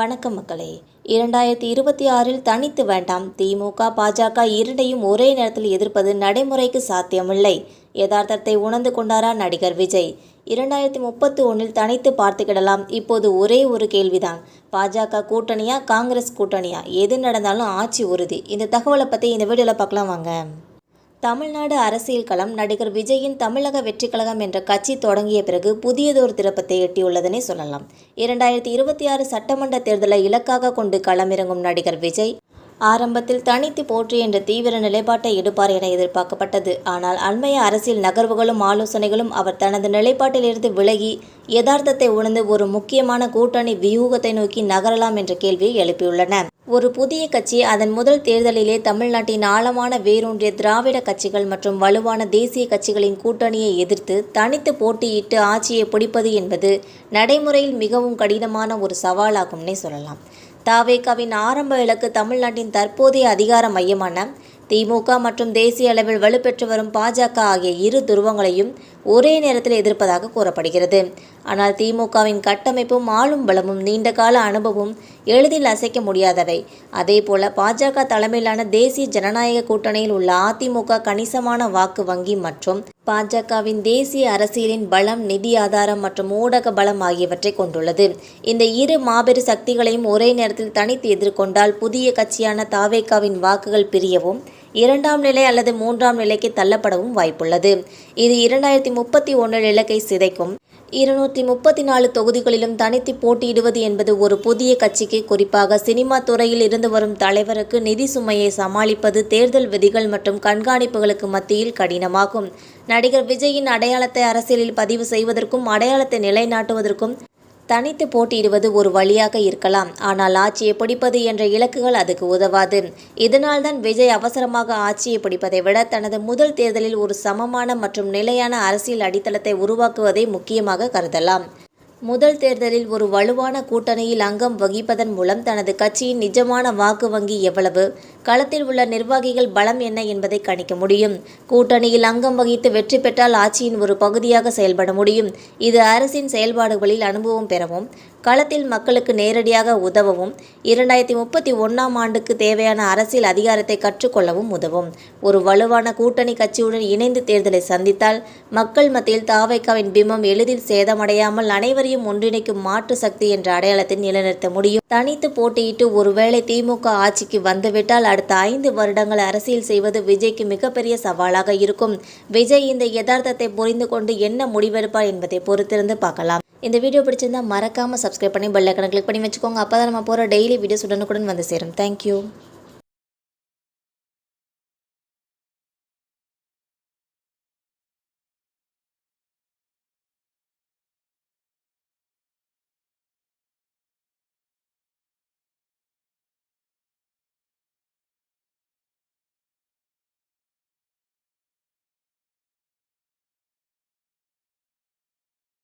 வணக்கம் மக்களே. 2026இல் தனித்து வேண்டாம். திமுக, பாஜக இரண்டையும் ஒரே நேரத்தில் எதிர்ப்பது நடைமுறைக்கு சாத்தியமில்லை. யதார்த்தத்தை உணர்ந்து கொண்டாரா நடிகர் விஜய்? 2031இல் தனித்து பார்த்துக்கிடலாம். இப்போது ஒரே ஒரு கேள்விதான். பாஜக கூட்டணியா, காங்கிரஸ் கூட்டணியா? எது நடந்தாலும் ஆட்சி உறுதி. இந்த தகவலை பற்றி இந்த வீடியோவில் பார்க்கலாம் வாங்க. தமிழ்நாடு அரசியல் களம் நடிகர் விஜயின் தமிழக வெற்றி கழகம் என்ற கட்சி தொடங்கிய பிறகு புதியதொரு திருப்பத்தை எட்டியுள்ளதனே சொல்லலாம். 2026 சட்டமன்ற தேர்தலை இலக்காக கொண்டு களமிறங்கும் நடிகர் விஜய் ஆரம்பத்தில் தனித்து போற்றி என்ற தீவிர நிலைப்பாட்டை எடுப்பார் என எதிர்பார்க்கப்பட்டது. ஆனால் அண்மைய அரசியல் நகர்வுகளும் ஆலோசனைகளும் அவர் தனது நிலைப்பாட்டிலிருந்து விலகி யதார்த்தத்தை உணர்ந்து ஒரு முக்கியமான கூட்டணி வியூகத்தை நோக்கி நகரலாம் என்ற கேள்வியை எழுப்பியுள்ளன. ஒரு புதிய கட்சி அதன் முதல் தேர்தலிலே தமிழ்நாட்டின் ஆழமான வேரூன்றிய திராவிட கட்சிகள் மற்றும் வலுவான தேசிய கட்சிகளின் கூட்டணியை எதிர்த்து தனித்து போட்டியிட்டு ஆட்சியை பிடிப்பது என்பது நடைமுறையில் மிகவும் கடினமான ஒரு சவாலாகும்னே சொல்லலாம். தவேகாவின் ஆரம்ப இலக்கு தமிழ்நாட்டின் தற்போதைய அதிகார மையமான திமுக மற்றும் தேசிய அளவில் வலுப்பெற்று வரும் பாஜக ஆகிய இரு துருவங்களையும் ஒரே நேரத்தில் எதிர்ப்பதாக கூறப்படுகிறது. ஆனால் திமுகவின் கட்டமைப்பும் ஆளும் பலமும் நீண்டகால அனுபவமும் எளிதில் அசைக்க முடியாதவை. அதேபோல பாஜக தலைமையிலான தேசிய ஜனநாயக கூட்டணியில் உள்ள அதிமுக கணிசமான வாக்கு வங்கி மற்றும் பாஜகவின் தேசிய அரசியலின் பலம், நிதி ஆதாரம் மற்றும் ஊடக பலம் ஆகியவற்றை கொண்டுள்ளது. இந்த இரு மாபெரு சக்திகளையும் ஒரே நேரத்தில் தனித்து எதிர்கொண்டால் புதிய கட்சியான தவேகாவின் வாக்குகள் பிரியவும், இரண்டாம் நிலை அல்லது மூன்றாம் நிலைக்கு தள்ளப்படவும் வாய்ப்புள்ளது. இது 2031 இலக்கை சிதைக்கும். 234 தொகுதிகளிலும் தனித்து போட்டியிடுவது என்பது ஒரு புதிய கட்சிக்கு, குறிப்பாக சினிமா துறையில் இருந்து வரும் தலைவருக்கு நிதி சுமையை சமாளிப்பது தேர்தல் விதிகள் மற்றும் கண்காணிப்புகளுக்கு மத்தியில் கடினமாகும். நடிகர் விஜயின் அடையாளத்தை அரசியலில் பதிவு செய்வதற்கும் அடையாளத்தை நிலைநாட்டுவதற்கும் தனித்து போட்டியிடுவது ஒரு வழியாக இருக்கலாம். ஆனால் ஆட்சியை பிடிப்பது என்ற இலக்குகள் அதுக்கு உதவாது. இதனால்தான் விஜய் அவசரமாக ஆட்சியை பிடிப்பதை விட தனது முதல் தேர்தலில் ஒரு சமமான மற்றும் நிலையான அரசியல் அடித்தளத்தை உருவாக்குவதை முக்கியமாக கருதலாம். முதல் தேர்தலில் ஒரு வலுவான கூட்டணியில் அங்கம் வகிப்பதன் மூலம் தனது கட்சியின் நிஜமான வாக்கு வங்கி எவ்வளவு, களத்தில் உள்ள நிர்வாகிகள் பலம் என்ன என்பதை கணிக்க முடியும். கூட்டணியில் அங்கம் வகித்து வெற்றி பெற்றால் ஆட்சியின் ஒரு பகுதியாக செயல்பட முடியும். இது அரசின் செயல்பாடுகளில் அனுபவம் பெறவும், களத்தில் மக்களுக்கு நேரடியாக உதவவும், 2031ஆம் ஆண்டுக்கு தேவையான அரசியல் அதிகாரத்தை கற்றுக்கொள்ளவும் உதவும். ஒரு வலுவான கூட்டணி கட்சியுடன் இணைந்து தேர்தலை சந்தித்தால் மக்கள் மத்தியில் தவேகாவின் பிம்பம் எளிதில் சேதமடையாமல் அனைவரையும் ஒன்றிணைக்கும் மாற்று சக்தி என்ற அடையாளத்தை நிலைநிறுத்த முடியும். தனித்து போட்டியிட்டு ஒருவேளை திமுக ஆட்சிக்கு வந்துவிட்டால் அடுத்த 5 வருடங்கள் அரசியல் செய்வது விஜய்க்கு மிகப்பெரிய சவாலாக இருக்கும். விஜய் இந்த யதார்த்தத்தை புரிந்து கொண்டு என்ன முடிவெடுப்பார் என்பதை பொறுத்திருந்து பார்க்கலாம். இந்த வீடியோ பிடிச்சிருந்தா மறக்காம சப்ஸ்கிரைப் பண்ணி பெல் ஐகானை கிளிக் பண்ணி வச்சுக்கோங்க. அப்பதான் நம்ம போகிற டெய்லி வீடியோஸ் உடனுக்குடன் வந்து சேரும். தேங்க்யூ.